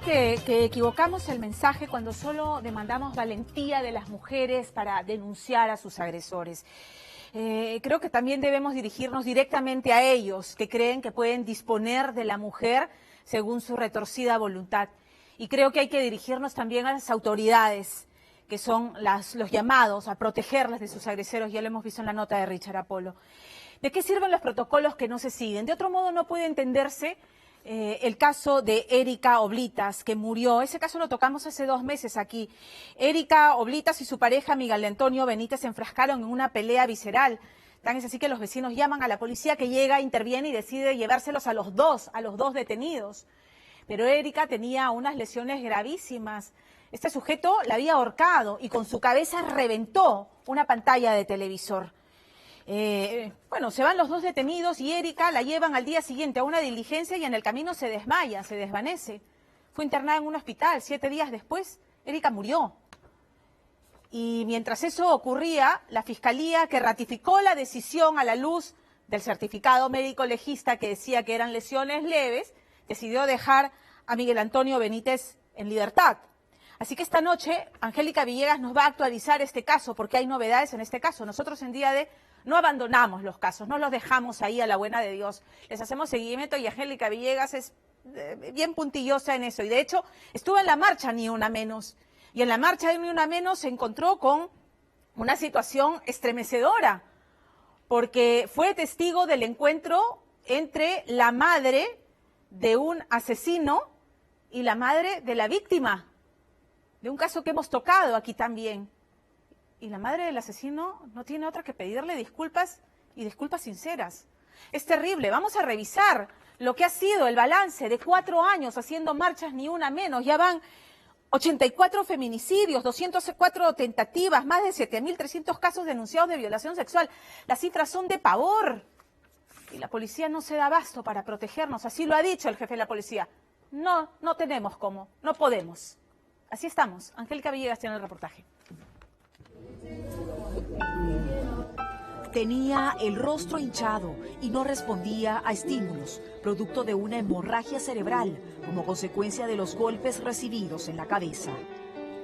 que equivocamos el mensaje cuando solo demandamos valentía de las mujeres para denunciar a sus agresores. Creo que también debemos dirigirnos directamente a ellos, que creen que pueden disponer de la mujer según su retorcida voluntad. Y creo que hay que dirigirnos también a las autoridades, que son los llamados a protegerlas de sus agresores. Ya lo hemos visto en la nota de Richard Apolo. ¿De qué sirven los protocolos que no se siguen? De otro modo no puede entenderse el caso de Erika Oblitas, que murió. Ese caso lo tocamos hace 2 meses aquí. Erika Oblitas y su pareja Miguel Antonio Benítez se enfrascaron en una pelea visceral. Tan es así que los vecinos llaman a la policía, que llega, interviene y decide llevárselos a los dos detenidos. Pero Erika tenía unas lesiones gravísimas. Este sujeto la había ahorcado y con su cabeza reventó una pantalla de televisor. Bueno, se van los 2 detenidos y Erika la llevan al día siguiente a una diligencia y en el camino se desmaya, se desvanece. Fue internada en un hospital. 7 días después, Erika murió. Y mientras eso ocurría, la Fiscalía, que ratificó la decisión a la luz del certificado médico legista que decía que eran lesiones leves, decidió dejar a Miguel Antonio Benítez en libertad. Así que esta noche Angélica Villegas nos va a actualizar este caso, porque hay novedades en este caso. Nosotros en Día D no abandonamos los casos, no los dejamos ahí a la buena de Dios. Les hacemos seguimiento y Angélica Villegas es bien puntillosa en eso. Y de hecho estuvo en la marcha Ni Una Menos. Y en la marcha de Ni Una Menos se encontró con una situación estremecedora, porque fue testigo del encuentro entre la madre de un asesino y la madre de la víctima, de un caso que hemos tocado aquí también. Y la madre del asesino no tiene otra que pedirle disculpas, y disculpas sinceras. Es terrible. Vamos a revisar lo que ha sido el balance de 4 años haciendo marchas Ni Una Menos. Ya van 84 feminicidios, 204 tentativas, más de 7.300 casos denunciados de violación sexual. Las cifras son de pavor. Y la policía no se da abasto para protegernos. Así lo ha dicho el jefe de la policía. No tenemos cómo, no podemos. Así estamos. Angélica Villegas tiene el reportaje. Tenía el rostro hinchado y no respondía a estímulos, producto de una hemorragia cerebral como consecuencia de los golpes recibidos en la cabeza.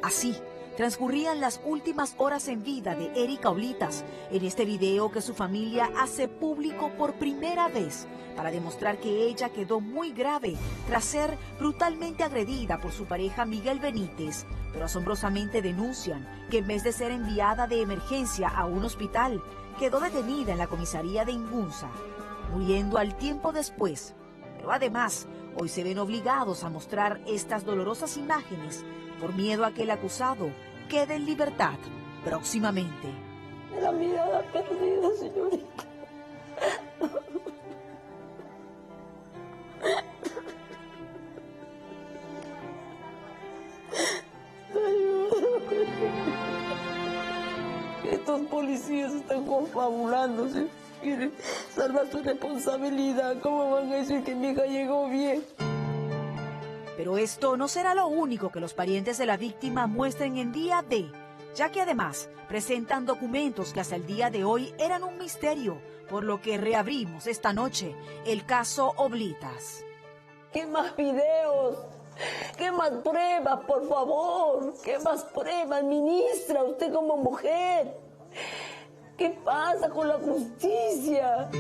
Así transcurrían las últimas horas en vida de Erika Oblitas en este video que su familia hace público por primera vez para demostrar que ella quedó muy grave tras ser brutalmente agredida por su pareja Miguel Benítez, pero asombrosamente denuncian que en vez de ser enviada de emergencia a un hospital, quedó detenida en la comisaría de Ingunza, muriendo al tiempo después. Pero además, hoy se ven obligados a mostrar estas dolorosas imágenes por miedo a que el acusado quede en libertad próximamente. La mirada perdida, señorita. Estos policías están confabulándose, quieren salvar su responsabilidad. ¿Cómo van a decir que mi hija llegó bien? Pero esto no será lo único que los parientes de la víctima muestren en Día D, ya que además presentan documentos que hasta el día de hoy eran un misterio, por lo que reabrimos esta noche el caso Oblitas. ¿Qué más videos? ¿Qué más pruebas, por favor? ¿Qué más pruebas, ministra? Usted como mujer. ¿Qué pasa con la justicia?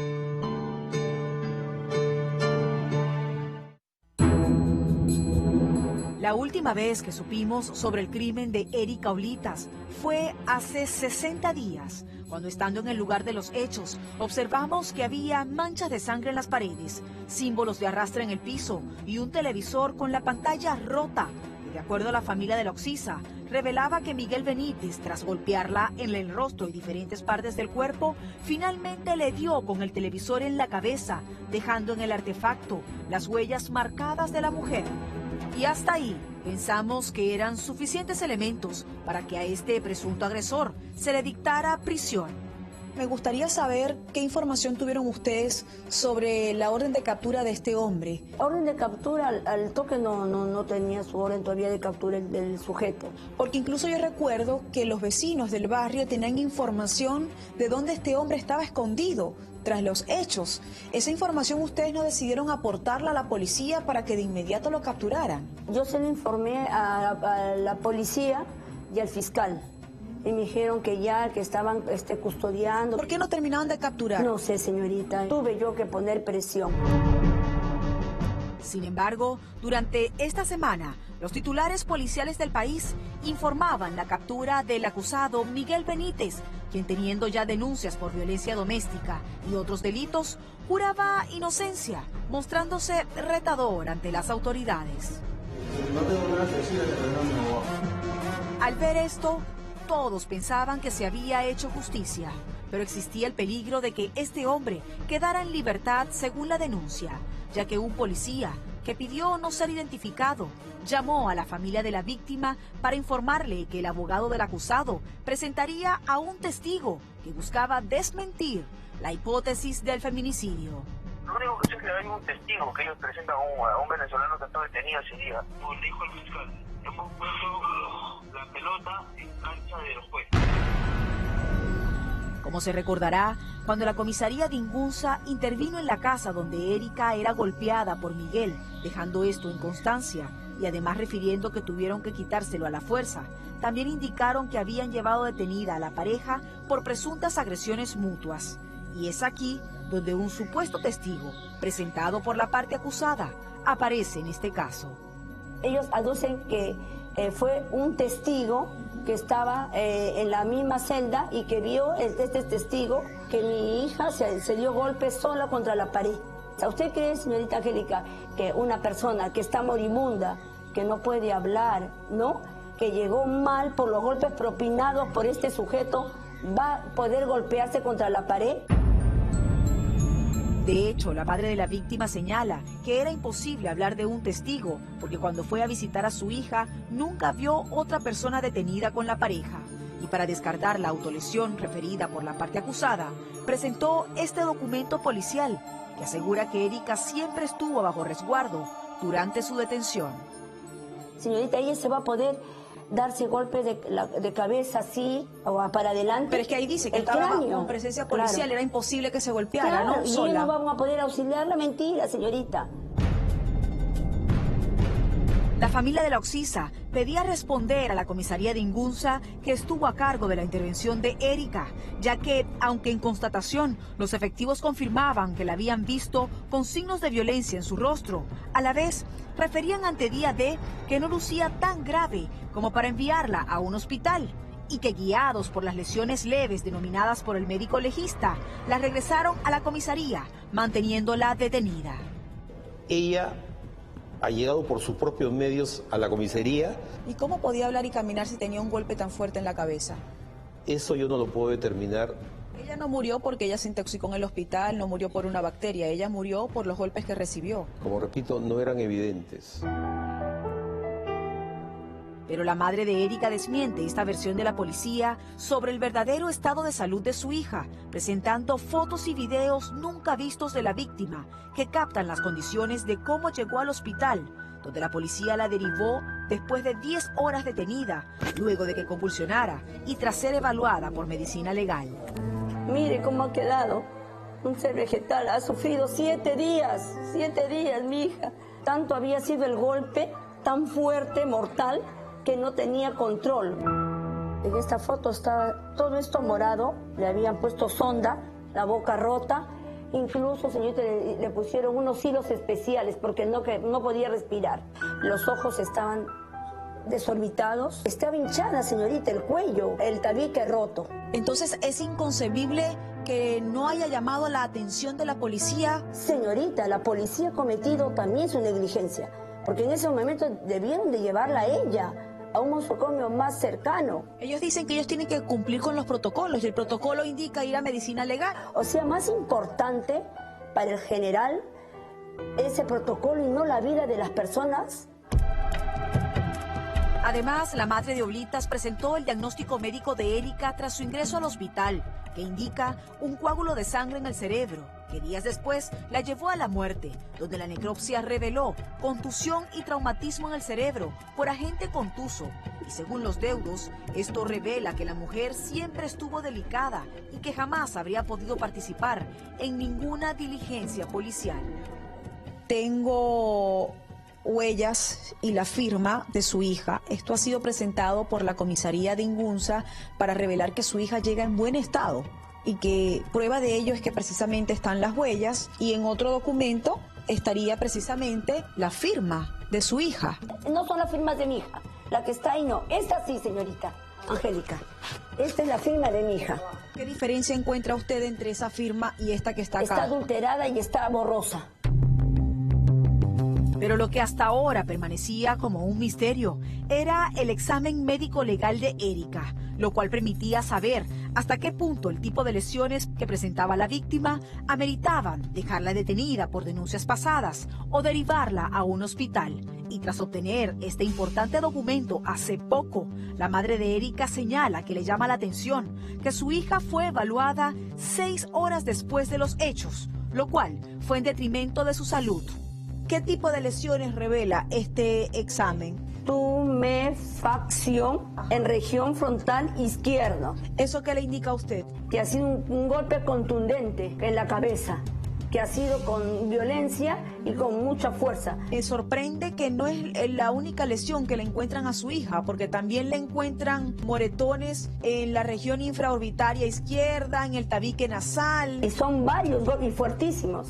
La última vez que supimos sobre el crimen de Erika Oblitas fue hace 60 días, cuando estando en el lugar de los hechos, observamos que había manchas de sangre en las paredes, símbolos de arrastre en el piso y un televisor con la pantalla rota, que de acuerdo a la familia de la occisa, revelaba que Miguel Benítez, tras golpearla en el rostro y diferentes partes del cuerpo, finalmente le dio con el televisor en la cabeza, dejando en el artefacto las huellas marcadas de la mujer. Y hasta ahí pensamos que eran suficientes elementos para que a este presunto agresor se le dictara prisión. Me gustaría saber qué información tuvieron ustedes sobre la orden de captura de este hombre. La orden de captura, al toque no tenía su orden todavía de captura del sujeto. Porque incluso yo recuerdo que los vecinos del barrio tenían información de dónde este hombre estaba escondido. tras los hechos. Esa información ustedes no decidieron aportarla a la policía para que de inmediato lo capturaran. Yo se lo informé a la policía y al fiscal. Y me dijeron que estaban custodiando. ¿Por qué no terminaban de capturar? No sé, señorita. Tuve yo que poner presión. Sin embargo, durante esta semana, los titulares policiales del país informaban la captura del acusado Miguel Benítez, quien teniendo ya denuncias por violencia doméstica y otros delitos, juraba inocencia, mostrándose retador ante las autoridades. Al ver esto, todos pensaban que se había hecho justicia, pero existía el peligro de que este hombre quedara en libertad según la denuncia, ya que un policía que pidió no ser identificado llamó a la familia de la víctima para informarle que el abogado del acusado presentaría a un testigo que buscaba desmentir la hipótesis del feminicidio. Lo único que sé es que hay un testigo que ellos presentan a un venezolano que estaba detenido ese día. Como le dijo el fiscal, hemos puesto la pelota en cancha de los jueces. Como se recordará, cuando la comisaría de Ingunza intervino en la casa donde Erika era golpeada por Miguel, dejando esto en constancia, y además refiriendo que tuvieron que quitárselo a la fuerza, también indicaron que habían llevado detenida a la pareja por presuntas agresiones mutuas. Y es aquí donde un supuesto testigo, presentado por la parte acusada, aparece en este caso. Ellos aducen que fue un testigo que estaba en la misma celda y que vio este testigo que mi hija se dio golpes sola contra la pared. ¿Usted cree, señorita Angélica, que una persona que está moribunda, que no puede hablar, ¿no?, que llegó mal por los golpes propinados por este sujeto, va a poder golpearse contra la pared? De hecho, la madre de la víctima señala que era imposible hablar de un testigo porque cuando fue a visitar a su hija nunca vio otra persona detenida con la pareja. Y para descartar la autolesión referida por la parte acusada, presentó este documento policial que asegura que Erika siempre estuvo bajo resguardo durante su detención. Señorita, ella se va a poder darse golpes de cabeza así o para adelante. Pero es que ahí dice que estaba con presencia policial, era imposible que se golpeara, claro, ¿no? Y Sola. no vamos a poder auxiliarla, mentira, señorita. La familia de la Oxisa pedía responder a la comisaría de Ingunza que estuvo a cargo de la intervención de Erika, ya que, aunque en constatación los efectivos confirmaban que la habían visto con signos de violencia en su rostro, a la vez referían ante Día D que no lucía tan grave como para enviarla a un hospital y que guiados por las lesiones leves denominadas por el médico legista, la regresaron a la comisaría, manteniéndola detenida. Ella ha llegado por sus propios medios a la comisaría. ¿Y cómo podía hablar y caminar si tenía un golpe tan fuerte en la cabeza? Eso yo no lo puedo determinar. Ella no murió porque ella se intoxicó en el hospital, no murió por una bacteria, ella murió por los golpes que recibió. Como repito, no eran evidentes. Pero la madre de Erika desmiente esta versión de la policía sobre el verdadero estado de salud de su hija, presentando fotos y videos nunca vistos de la víctima que captan las condiciones de cómo llegó al hospital, donde la policía la derivó después de 10 horas detenida, luego de que convulsionara y tras ser evaluada por medicina legal. Mire cómo ha quedado un ser vegetal, ha sufrido 7 días, mi hija. Tanto había sido el golpe, tan fuerte, mortal, que no tenía control. En esta foto está todo esto morado, le habían puesto sonda, la boca rota, incluso, señorita, le pusieron unos hilos especiales porque no podía respirar. Los ojos estaban desorbitados, estaba hinchada, señorita, el cuello, el tabique roto. Entonces, ¿es inconcebible que no haya llamado la atención de la policía? Señorita, la policía ha cometido también su negligencia, porque en ese momento debieron de llevarla a ella a un nosocomio más cercano. Ellos dicen que ellos tienen que cumplir con los protocolos y el protocolo indica ir a medicina legal. O sea, más importante para el general ese protocolo y no la vida de las personas. Además, la madre de Oblitas presentó el diagnóstico médico de Erika tras su ingreso al hospital, que indica un coágulo de sangre en el cerebro que días después la llevó a la muerte, donde la necropsia reveló contusión y traumatismo en el cerebro por agente contuso. Y según los deudos, esto revela que la mujer siempre estuvo delicada y que jamás habría podido participar en ninguna diligencia policial. Tengo huellas y la firma de su hija. Esto ha sido presentado por la comisaría de Ingunza para revelar que su hija llega en buen estado y que prueba de ello es que precisamente están las huellas y en otro documento estaría precisamente la firma de su hija. No son las firmas de mi hija, la que está ahí no, esta sí, señorita Angélica, esta es la firma de mi hija. ¿Qué diferencia encuentra usted entre esa firma y esta que está acá? Está adulterada y está borrosa. Pero lo que hasta ahora permanecía como un misterio era el examen médico legal de Erika, lo cual permitía saber hasta qué punto el tipo de lesiones que presentaba la víctima ameritaban dejarla detenida por denuncias pasadas o derivarla a un hospital. Y tras obtener este importante documento hace poco, la madre de Erika señala que le llama la atención que su hija fue evaluada 6 horas después de los hechos, lo cual fue en detrimento de su salud. ¿Qué tipo de lesiones revela este examen? Tumefacción en región frontal izquierda. ¿Eso qué le indica a usted? Que ha sido un golpe contundente en la cabeza, que ha sido con violencia y con mucha fuerza. Me sorprende que no es la única lesión que le encuentran a su hija, porque también le encuentran moretones en la región infraorbitaria izquierda, en el tabique nasal. Y son varios golpes fuertísimos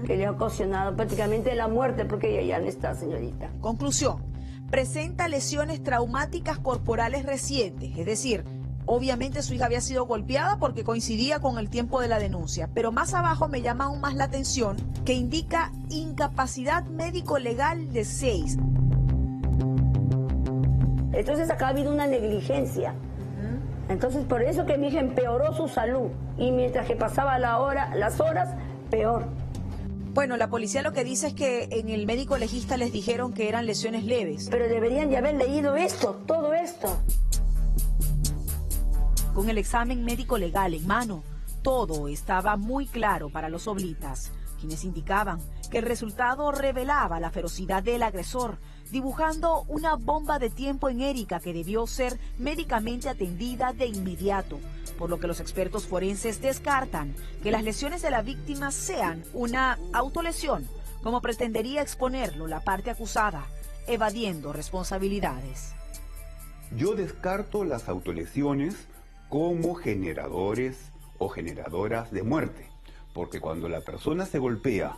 que le ha ocasionado prácticamente la muerte, porque ella ya no está, señorita. Conclusión, presenta lesiones traumáticas corporales recientes, es decir, obviamente su hija había sido golpeada porque coincidía con el tiempo de la denuncia, pero más abajo me llama aún más la atención que indica incapacidad médico-legal de 6. Entonces acá ha habido una negligencia. Entonces por eso que mi hija empeoró su salud y mientras que pasaba las horas, peor. Bueno, la policía lo que dice es que en el médico legista les dijeron que eran lesiones leves. Pero deberían de haber leído esto, todo esto. Con el examen médico legal en mano, todo estaba muy claro para los oblitas, quienes indicaban que el resultado revelaba la ferocidad del agresor, dibujando una bomba de tiempo en Erika que debió ser médicamente atendida de inmediato, por lo que los expertos forenses descartan que las lesiones de la víctima sean una autolesión, como pretendería exponerlo la parte acusada, evadiendo responsabilidades. Yo descarto las autolesiones como generadores o generadoras de muerte, porque cuando la persona se golpea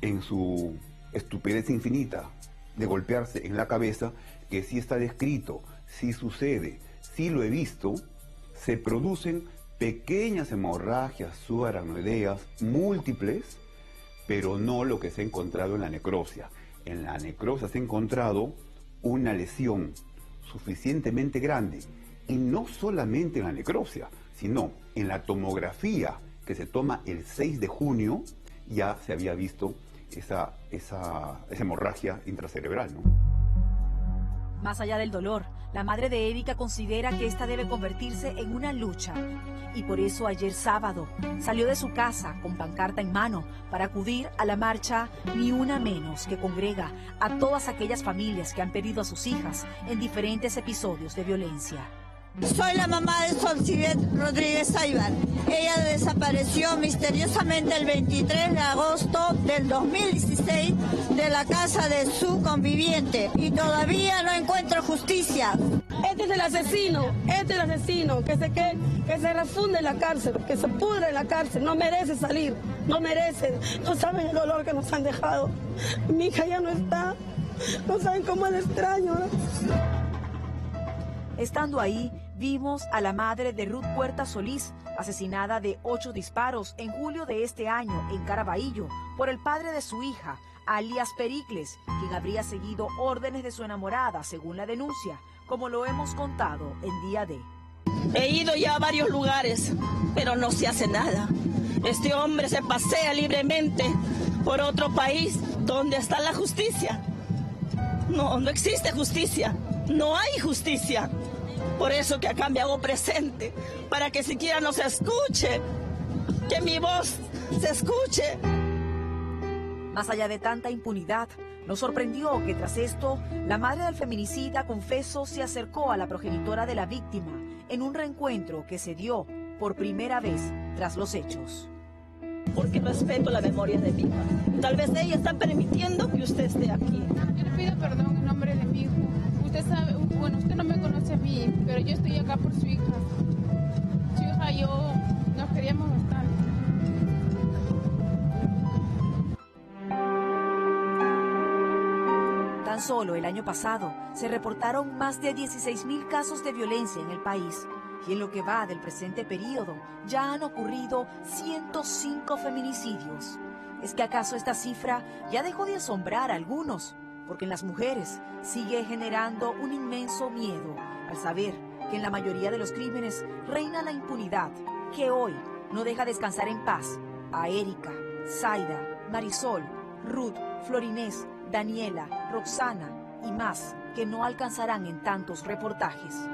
en su estupidez infinita de golpearse en la cabeza, que sí está descrito, sí sucede, sí lo he visto, se producen pequeñas hemorragias subaracnoideas múltiples, pero no lo que se ha encontrado en la necropsia. En la necropsia se ha encontrado una lesión suficientemente grande, y no solamente en la necropsia, sino en la tomografía que se toma el 6 de junio, ya se había visto esa hemorragia intracerebral, ¿no? Más allá del dolor, la madre de Erika considera que esta debe convertirse en una lucha. Y por eso ayer sábado salió de su casa con pancarta en mano para acudir a la marcha Ni Una Menos, que congrega a todas aquellas familias que han perdido a sus hijas en diferentes episodios de violencia. Soy la mamá de Solcibet Rodríguez Aybar. Ella desapareció misteriosamente el 23 de agosto del 2016 de la casa de su conviviente y todavía no encuentro justicia. Este es el asesino, que se refunde en la cárcel, que se pudre en la cárcel, no merece salir, no merece, no saben el dolor que nos han dejado. Mi hija ya no está, no saben cómo la extraño. Estando ahí, vimos a la madre de Ruth Puerta Solís, asesinada de 8 disparos en julio de este año en Caraballo por el padre de su hija, alias Pericles, quien habría seguido órdenes de su enamorada, según la denuncia, como lo hemos contado en Día D. He ido ya a varios lugares, pero no se hace nada. Este hombre se pasea libremente por otro país donde está la justicia. No existe justicia, no hay justicia. Por eso que acá me hago presente, para que siquiera nos escuche, que mi voz se escuche. Más allá de tanta impunidad, nos sorprendió que tras esto, la madre del feminicida, confeso, se acercó a la progenitora de la víctima en un reencuentro que se dio por primera vez tras los hechos. Porque respeto la memoria de mi hija. Tal vez ella está permitiendo que usted esté aquí. Yo le pido perdón en nombre de mi hijo. Usted sabe, bueno, usted no me conoce a mí, pero yo estoy acá por su hija. Su hija y yo nos queríamos bastante. Tan solo el año pasado se reportaron más de 16.000 casos de violencia en el país y en lo que va del presente periodo ya han ocurrido 105 feminicidios. ¿Es que acaso esta cifra ya dejó de asombrar a algunos? Porque en las mujeres sigue generando un inmenso miedo al saber que en la mayoría de los crímenes reina la impunidad, que hoy no deja descansar en paz a Erika, Zaida, Marisol, Ruth, Florinés, Daniela, Roxana y más que no alcanzarán en tantos reportajes.